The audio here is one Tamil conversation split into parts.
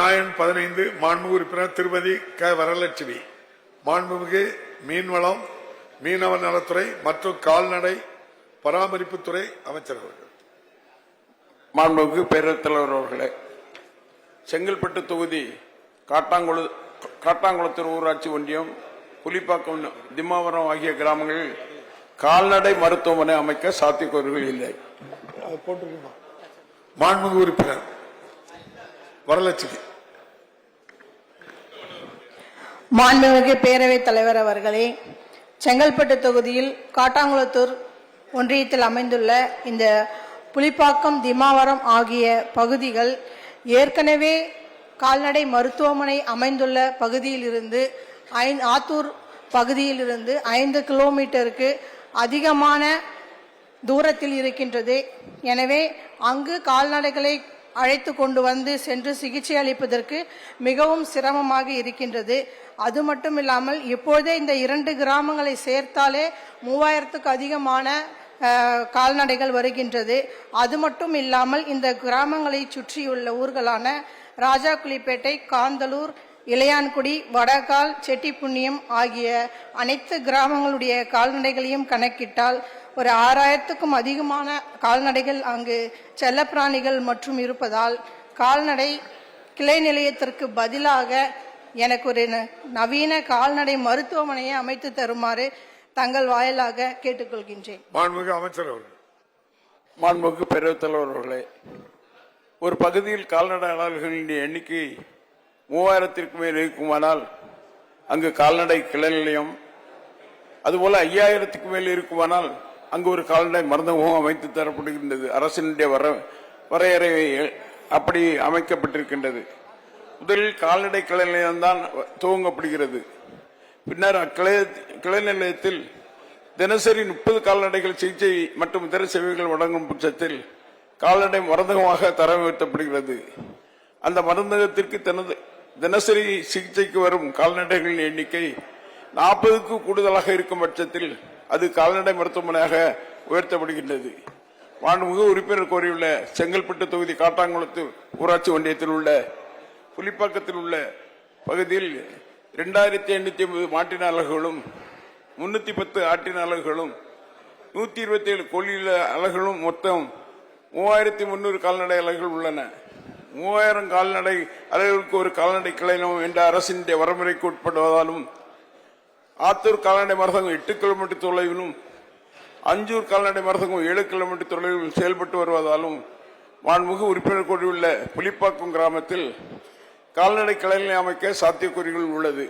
நியாயம் 15 மாண்புமிகு உறுப்பினர் திருமதி க வரலட்சுமி. மாண்புமிகு மீன்வளம் மீனவர் நலத்துறை மற்றும் கால்நடை பராமரிப்புத்துறை அமைச்சர் அவர்கள். மாண்புமிகு பேரவைத் தலைவர் அவர்களே, செங்கல்பட்டு தொகுதி காட்டாங்குளத்தூர் ஊராட்சி ஒன்றியம், புலிப்பாக்கம், திம்மாவரம் ஆகிய கிராமங்களில் கால்நடை மருத்துவமனை அமைக்க சாத்தியக்கூறுகள் இல்லை. மாண்புமிகு உறுப்பினர் வரலட்சுமி. மாண்புமிகு பேரவைத் தலைவர் அவர்களே, செங்கல்பட்டு தொகுதியில் காட்டாங்குளத்தூர் ஒன்றியத்தில் அமைந்துள்ள இந்த புலிப்பாக்கம், திம்மாவரம் ஆகிய பகுதிகள் ஏற்கனவே கால்நடை மருத்துவமனை அமைந்துள்ள பகுதியிலிருந்து ஆத்தூர் பகுதியிலிருந்து 5 கிலோமீட்டருக்கு அதிகமான தூரத்தில் இருக்கின்றது. எனவே அங்கு கால்நடைகளை அழைத்து கொண்டு வந்து சென்று சிகிச்சை அளிப்பதற்கு மிகவும் சிரமமாக இருக்கின்றது. அது மட்டும் இல்லாமல் இப்போதே இந்த 2 கிராமங்களை சேர்த்தாலே 3000க்கு அதிகமான கால்நடைகள் வருகின்றது. அது மட்டும் இல்லாமல் இந்த கிராமங்களை சுற்றியுள்ள ஊர்களான ராஜாக்குளிப்பேட்டை, காந்தலூர், இளையான்குடி, வடகால், செட்டிப்புண்ணியம் ஆகிய அனைத்து கிராமங்களுடைய கால்நடைகளையும் கணக்கிட்டால் ஒரு 6000க்கும் அதிகமான கால்நடைகள் அங்கு செல்லப்பிராணிகள் மற்றும் இருப்பதால் கால்நடை கிளை நிலையத்திற்கு பதிலாக எனக்கு ஒரு நவீன கால்நடை மருத்துவமனையை அமைத்து தருமாறு தங்கள் வாயிலாக கேட்டுக்கொள்கின்றேன். மாண்புமிகு அமைச்சர் அவர்கள். மாண்புமிகு பேரவைத் தலைவர் அவர்களே, ஒரு பகுதியில் கால்நடை அலுவலர்களின் எண்ணிக்கை 3000ற்கு மேல் இருக்குமானால் அங்கு கால்நடை கிளை நிலையம், அதுபோல 5000க்கு மேல் இருக்குமானால் அங்கு ஒரு கால்நடை மருந்தகமும் அமைத்து தரப்படுகின்றது. அரசினுடைய வரையறை அப்படி அமைக்கப்பட்டிருக்கின்றது. முதலில் கால்நடை கிளை நிலையம்தான் துவங்கப்படுகிறது. பின்னர் கிளை நிலையத்தில் தினசரி 30 கால்நடைகள் சிகிச்சை மற்றும் இதர சேவைகள் வழங்கும் பட்சத்தில் கால்நடை மருந்தகமாக தரம் உயர்த்தப்படுகிறது. அந்த மருந்தகத்திற்கு தினசரி சிகிச்சைக்கு வரும் கால்நடைகளின் எண்ணிக்கை 40க்கு கூடுதலாக இருக்கும் பட்சத்தில் அது கால்நடை மருத்துவமனையாக உயர்த்தப்படுகின்றது. மாண்புமிகு உறுப்பினர் கோரியுள்ள செங்கல்பட்டு தொகுதி காட்டாங்குளத்தூர் ஊராட்சி ஒன்றியத்தில் உள்ள புலிப்பாக்கத்தில் உள்ள பகுதியில் 2850 மாட்டின அலகுகளும் 310 ஆட்டின அலகுகளும் 127 கோழி அலகுகளும் மொத்தம் 3300 கால்நடை அலகுகள் உள்ளன. 3000 கால்நடை அலகுகளுக்கு ஒரு கால்நடை கிளைனம் என்ற அரசின் வரமுறைக்கு உட்படுவதாலும் ஆத்தூர் கால்நடை மருந்தகம் 8 கிலோமீட்டர் தொலைவிலும் அஞ்சூர் கால்நடை மருந்தகம் 7 கிலோமீட்டர் தொலைவிலும் செயல்பட்டு வருவதாலும் மாண்புமிகு உறுப்பினர் கோரியுள்ள புலிப்பாக்கம் கிராமத்தில் கால்நடை கிளைகளை அமைக்க சாத்தியக்கூறுகள் உள்ளது.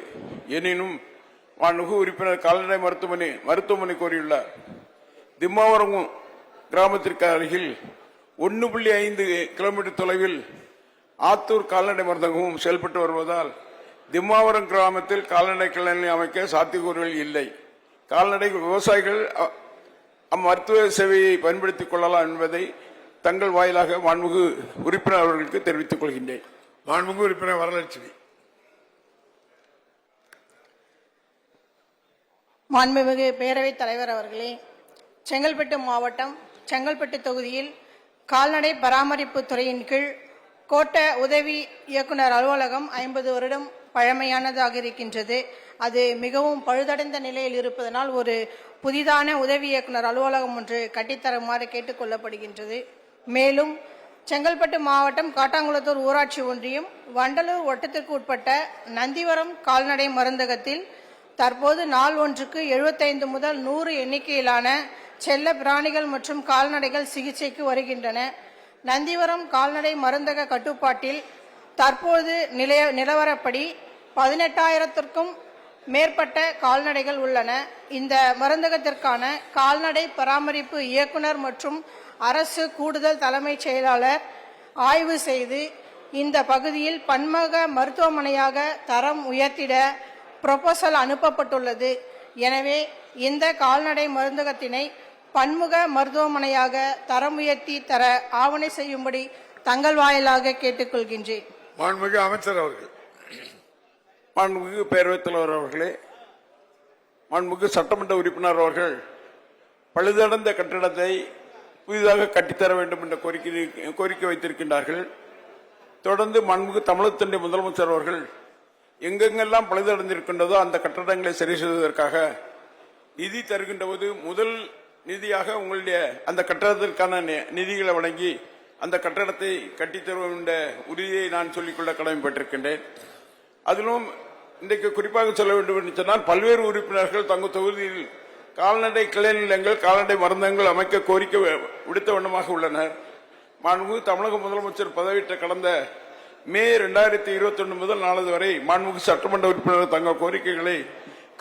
எனினும் மாண்புமிகு உறுப்பினர் கால்நடை மருத்துவமனை கோரியுள்ளார். திம்மாவரம் கிராமத்திற்கு அருகில் 1.5 கிலோமீட்டர் தொலைவில் ஆத்தூர் கால்நடை மருந்தகமும் செயல்பட்டு வருவதால் திம்மாவரம் கிராமத்தில் கால்நடை கிளை அமைக்க சாத்தியக்கூறுகள் இல்லை. கால்நடை விவசாயிகள் அம்மருத்துவ சேவையை பயன்படுத்திக் கொள்ளலாம் என்பதை தங்கள் வாயிலாக மாண்புமிகு உறுப்பினர் அவர்களுக்கு தெரிவித்துக் கொள்கின்றேன். மாண்புமிகு உறுப்பினர் வரலட்சுமி. மாண்புமிகு பேரவைத் தலைவர் அவர்களே, செங்கல்பட்டு மாவட்டம் செங்கல்பட்டு தொகுதியில் கால்நடை பராமரிப்பு துறையின் கீழ் கோட்ட உதவி இயக்குனர் அலுவலகம் 50 வருடம் பழமையானதாக இருக்கின்றது. அது மிகவும் பழுதடைந்த நிலையில் இருப்பதனால் ஒரு புதிதான உதவி இயக்குனர் அலுவலகம் ஒன்று கட்டித்தருமாறு கேட்டுக் கொள்ளப்படுகின்றது. மேலும் செங்கல்பட்டு மாவட்டம் காட்டாங்குளத்தூர் ஊராட்சி ஒன்றியம் வண்டலூர் வட்டத்திற்கு உட்பட்ட நந்திவரம் கால்நடை மருந்தகத்தில் தற்போது நாள் ஒன்றுக்கு 75 முதல் 100 எண்ணிக்கையிலான செல்ல பிராணிகள் மற்றும் கால்நடைகள் சிகிச்சைக்கு வருகின்றன. நந்திவரம் கால்நடை மருந்தக கட்டுப்பாட்டில் தற்போது நிலவரப்படி 18,000க்கும் மேற்பட்ட கால்நடைகள் உள்ளன. இந்த மருந்தகத்திற்கான கால்நடை பராமரிப்பு இயக்குனர் மற்றும் அரசு கூடுதல் தலைமைச் செயலாளர் ஆய்வு செய்து இந்த பகுதியில் பன்முக மருத்துவமனையாக தரம் உயர்த்திட ப்ரொபோசல் அனுப்பப்பட்டுள்ளது. எனவே இந்த கால்நடை மருந்தகத்தினை பன்முக மருத்துவமனையாக தரம் உயர்த்தி தர ஆவணை செய்யும்படி தங்கள் வாயிலாக கேட்டுக்கொள்கின்றேன். மாண்புமிகு அமைச்சர் அவர்கள். மாண்புமிகு பேரவைத் தலைவர் அவர்களே, மாண்புமிகு சட்டமன்ற உறுப்பினர் அவர்கள் பழுதடைந்த கட்டிடத்தை புதிதாக கட்டித்தர வேண்டும் என்ற கோரிக்கை வைத்திருக்கின்றார்கள். தொடர்ந்து மாண்புமிகு தமிழகத்தினுடைய முதலமைச்சர் அவர்கள் எங்கெங்கெல்லாம் பழுதடைந்திருக்கின்றதோ அந்த கட்டடங்களை சரி செய்வதற்காக நிதி தருகின்ற போது முதல் நிதியாக உங்களுடைய அந்த கட்டடத்திற்கான நிதிகளை வழங்கி அந்த கட்டடத்தை கட்டித்தருவோம் என்ற உறுதியை நான் சொல்லிக்கொள்ள கடமைப்பட்டிருக்கின்றேன். அதிலும் இன்றைக்கு குறிப்பாக சொல்ல வேண்டும் என்று சொன்னால் பல்வேறு உறுப்பினர்கள் தங்கள் தொகுதியில் கால்நடை கிளை நிலையங்கள் கால்நடை மருந்தகங்கள் அமைக்க கோரிக்கை விடுத்த வண்ணமாக உள்ளனர். மாண்புமிகு தமிழக முதலமைச்சர் பதவியேற்ற கடந்த மே 2021 முதல் நாளது வரை மாண்புமிகு சட்டமன்ற உறுப்பினர்கள் தங்கள் கோரிக்கைகளை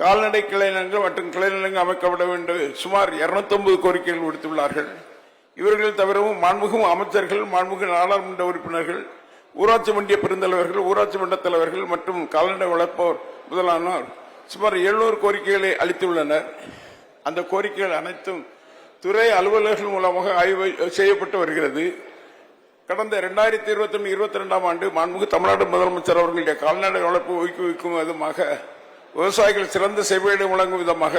கால்நடை கிளை நிலையங்கள் மற்றும் கிளை நிலையங்கள் அமைக்கப்பட வேண்டும் சுமார் 209 கோரிக்கைகள் விடுத்துள்ளார்கள். இவர்கள் தவிரவும் மாண்புமிகு அமைச்சர்கள், மாண்புமிகு நாடாளுமன்ற உறுப்பினர்கள், ஊராட்சி மன்ற பெருந்தலைவர்கள், ஊராட்சி மன்ற தலைவர்கள் மற்றும் கால்நடை வளர்ப்போர் முதலானோர் சுமார் 700 கோரிக்கைகளை அளித்துள்ளனர். அந்த கோரிக்கைகள் அனைத்தும் துறை அலுவலர்கள் மூலமாக ஆய்வு செய்யப்பட்டு வருகிறது. கடந்த 2021-22 ஆண்டு மாண்புமிகு தமிழ்நாடு முதலமைச்சர் அவர்களுடைய கால்நடை வளர்ப்பு ஊக்குவிக்கும் விதமாக விவசாயிகள் சிறந்த சேவைகளை வழங்கும் விதமாக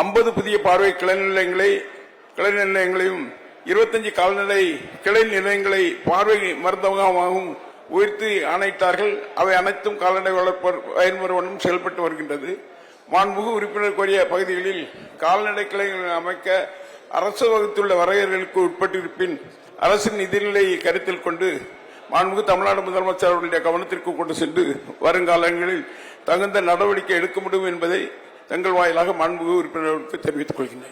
50 புதிய பார்வை கிளை நிலையங்களையும் 25 கால்நடை கிளை நிலையங்களை பார்வை மருந்தகமாகவும் உயர்த்தி ஆணையிட்டார்கள். அவை அனைத்தும் கால்நடை வளர்ப்போர் பயன்பெறுவனும் செயல்பட்டு வருகின்றது. மாண்புமிகு உறுப்பினர் கோரிய பகுதிகளில் கால்நடை கிளைகளை அமைக்க அரசு வகுத்துள்ள வரையறைகளுக்கு உட்பட்டிருப்பின் அரசின் நிதிநிலையை கருத்தில் கொண்டு மாண்புமிகு தமிழ்நாடு முதலமைச்சர் அவர்களுடைய கவனத்திற்கு கொண்டு சென்று வருங்காலங்களில் தகுந்த நடவடிக்கை எடுக்க முடியும் என்பதை தங்கள் வாயிலாக மாண்புமிகு உறுப்பினர்களுக்கு தெரிவித்துக் கொள்கின்றேன்.